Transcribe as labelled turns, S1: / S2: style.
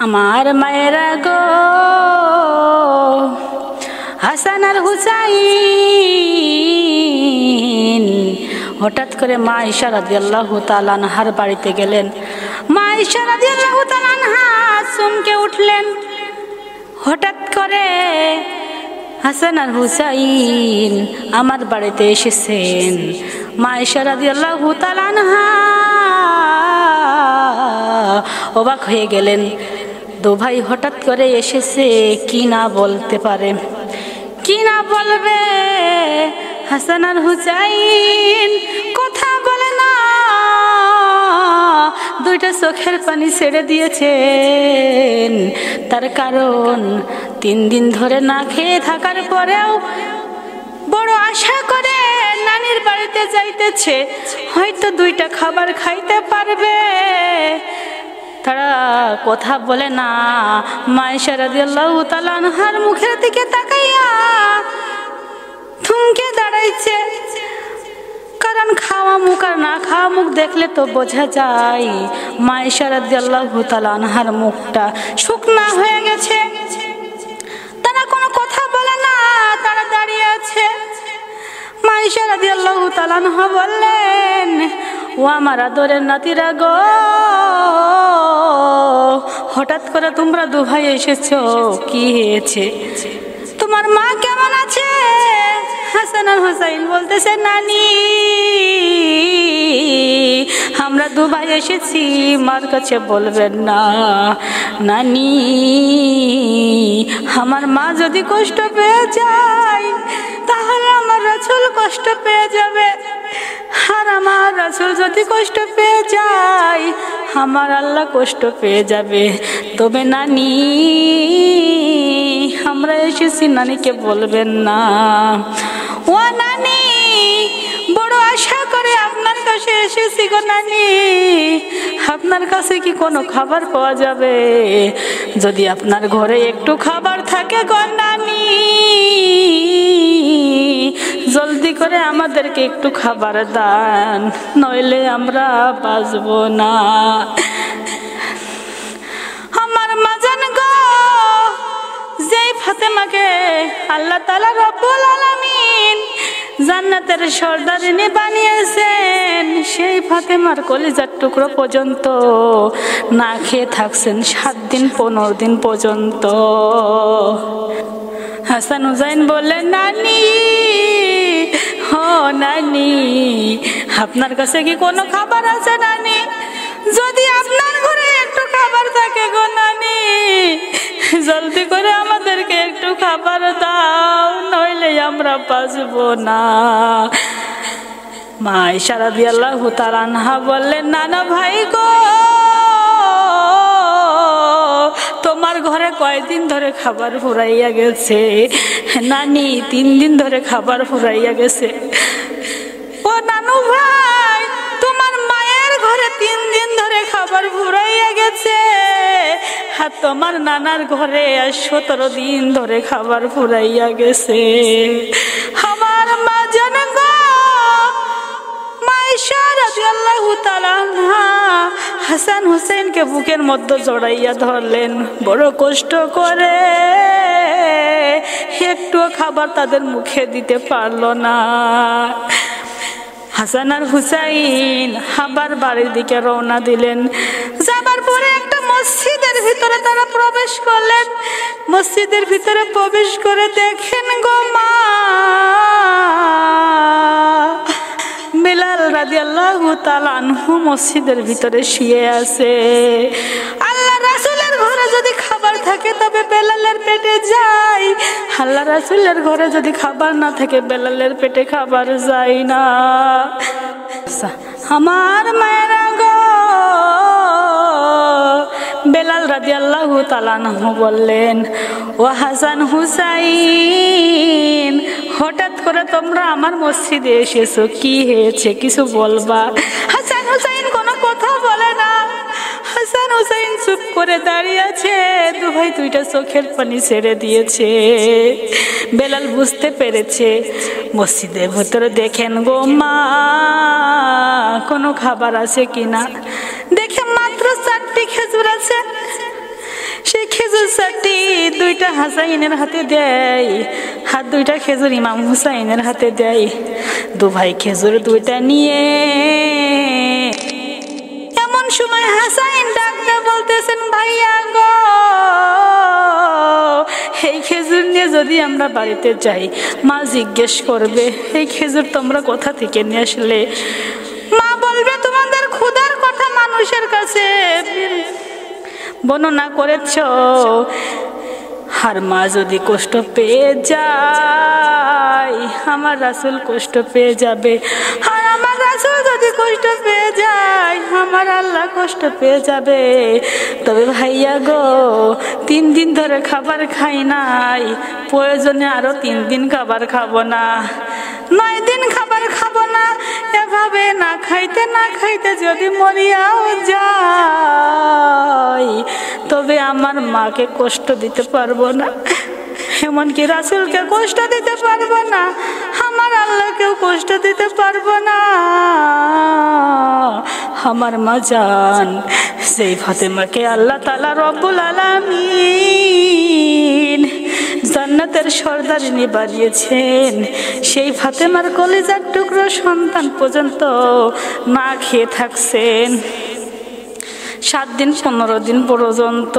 S1: আমার মায়েরা গো, হাসান আর হুসাইন হঠাৎ করে মা আয়েশা রাদিয়াল্লাহু তাআলা আনহার বাড়িতে গেলেন। মা আয়েশা রাদিয়াল্লাহু তাআলা আনহা চমকে উঠলেন। হঠাৎ করে হাসান আর হুসাইন আমার বাড়িতে এসেছেন। মা আয়েশা রাদিয়াল্লাহু তাআলা আনহা অবাক হয়ে গেলেন। দু ভাই হঠাৎ করে এসেছে, কি না বলতে পারে, কি না বলবে। হাসান আর হুসাইন কথা বলে না, দুইটা চোখের পানি ছেড়ে দিয়েছেন। তার কারণ 3 দিন ধরে না খেয়ে থাকার পরেও বড় আশা করে নানির বাড়িতে যাইতেছে, হয়তো 2টা খাবার খাইতে পারবে। তারা কথা বলে না। মা আয়েশা রাদিয়াল্লাহু তাআলা আনহার মুখের দিকে তাকাইয়া থমকে দাঁড়াইছে। কারণ খাওয়া মুখ আর না খাওয়া মুখ দেখলে তো বোঝা যায় মা আয়েশা রাদিয়াল্লাহু তাআলা আনহার মুখটা শুকনা হয়ে গেছে। তারা কোনো কথা বলে না, তারা দাঁড়িয়ে আছে। মা আয়েশা রাদিয়াল্লাহু তাআলা আনহা বললেন, ও আমার আদরের নাতিরা গো, হঠাৎ করে তোমরা 2 ভাই এসেছো, কি হয়েছে? তোমার মা কেমন আছে? হাসান আর হুসাইন বলতেছে, নানি আমরা 2 ভাই এসেছি, মার কাছে বলবেন না। নানি, আমার মা যদি কষ্ট পেয়ে যায় তাহলে আমার রাসূল কষ্ট পেয়ে যাবে, আর আমার রাসূল যদি কষ্ট পেয়ে যায় আমার আল্লাহ কষ্ট পেয়ে যাবে। তবে নানি, আমরা এসেছি, নানিকে বলবেন না। ও নানি, বড় আশা করে আপনার কাছে এসেছি গো নানি, আপনার কাছে কি কোনো খাবার পাওয়া যাবে? যদি আপনার ঘরে একটু খাবার থাকে গো নানি, জলদি করে আমাদেরকে একটু খাবার দান, নইলে আমরা বাঁচবো না। আমার মাজান গো, যেই ফাতেমাকে আল্লাহ তাআলা রব্বুল আলামিন জান্নাতের সর্দারিনী বানিয়েছেন, সেই ফাতেমার কলিজার টুকরো পর্যন্ত না খেয়ে থাকছেন 7 দিন 15 দিন পর্যন্ত। হাসান হুসাইন বললেন, নানি, ও নানি, আপনার কাছে কি কোনো খাবার আছে নানি? যদি আপনার ঘরে একটু খাবার থাকে গো নানি, জলদি করে আমাদেরকে একটু খাবার দাও, নইলে আমরা বাঁচবো না। মা আয়েশা রাদিয়াল্লাহু তাআলা আনহা বললেন, নানা ভাই গো, তোমার ঘরে কয়দিন ধরে খাবার ফুরাইয়া গেছে? নানি, 3 দিন ধরে খাবার ফুরাইয়া গেছে। ও নানু ভাই, তোমার মায়ের ঘরে 3 দিন ধরে খাবার ফুরাইয়া গেছে, আর তোমার নানার ঘরে 17 দিন ধরে খাবার ফুরাইয়া গেছে। আমার মা জানে গো, মা আয়েশা রাদিয়াল্লাহু তাআলা আনহা হাসান হুসাইনকে বুকের মধ্যে জড়াইয়া ধরলেন। বড় কষ্ট করে একটু খাবার তাদের মুখে দিতে পারলো না। হাসান আর হুসাইন আবার বাড়ির দিকে রওনা দিলেন। যাবার পরে একটা মসজিদের ভিতরে তারা প্রবেশ করলেন। মসজিদের ভিতরে প্রবেশ করে দেখেন গো মা, বেলাল রাদিয়াল্লাহু তাআলা আনহু মসজিদের ভিতরে শুয়ে আছে। আল্লাহ রাসূলের ঘরে যদি খাবার থাকে তবে বেলালের পেটে যায়, আল্লাহ রাসূলের ঘরে যদি খাবার না থাকে বেলালের পেটে খাবার যায় না। আমার মায়েরা গো, বেলাল রাদিয়াল্লাহু তাআলা আনহু বললেন, ও হাসান হুসাইন, হঠাৎ করে তোমরা আমার মসজিদে এসেছো, কি হয়েছে কিছু বলবা? হাসান হুসাইন কোনো কথা বলে না। হাসান হুসাইন চুপ করে দাঁড়িয়ে আছে। 2 ভাই 2টা চোখের পানি ছেড়ে দিয়েছে। বেলাল বুঝতে পেরেছে। মসজিদের ভিতরে দেখেন গো মা, কোনো খাবার আছে কিনা। দেখে মাত্র 4টি খেজুর আছে। খেজুর চারটি দুইটা হাসাইনের হাতে দেয়, হাত দুইটা খেজুর ইমাম হুসাইনের হাতে দেয়। দু ভাই খেজুর দুইটা নিয়ে এমন সময় হাসাইন ডাকতে বলতেছেন, ভাইয়া গো, এই খেজুর নিয়ে যদি আমরা বাড়িতে যাই, মা জিজ্ঞেস করবে এই খেজুর তোমরা কোথা থেকে নিয়ে আসলে। মা বলবে তোমাদের ক্ষুধার কথা মানুষের কাছে বর্ণনা করেছ, আর মা যদি কষ্ট পেয়ে যায়, আমার রাসূল কষ্ট পেয়ে যাবে, আর আমার রাসূল যদি কষ্ট পেয়ে যায়, আমার আল্লাহ কষ্ট পেয়ে যাবে। তবে ভাইয়া গো, 3 দিন ধরে খাবার খাই নাই, প্রয়োজনে আরো 3 দিন খাবার খাবো না, 9 দিন খাবার খাবো না। এভাবে না খাইতে না খাইতে যদি মরিয়াও যাই, তবে আমার মাকে কষ্ট দিতে পারবো না, এমনকি রাসূলকে কষ্ট দিতে পারবো না, আমার আল্লাহকেও কষ্ট দিতে পারবো না। আমার মা জান, সেই ফাতেমাকে আল্লাহ তাআলা রব্বুল আলামিন জান্নাতের সর্দারিনী বানিয়েছেন। সেই ফাতেমার কলিজার টুকরো সন্তান পর্যন্ত না খেয়ে থাকছেন 7 দিন 15 দিন পর্যন্ত।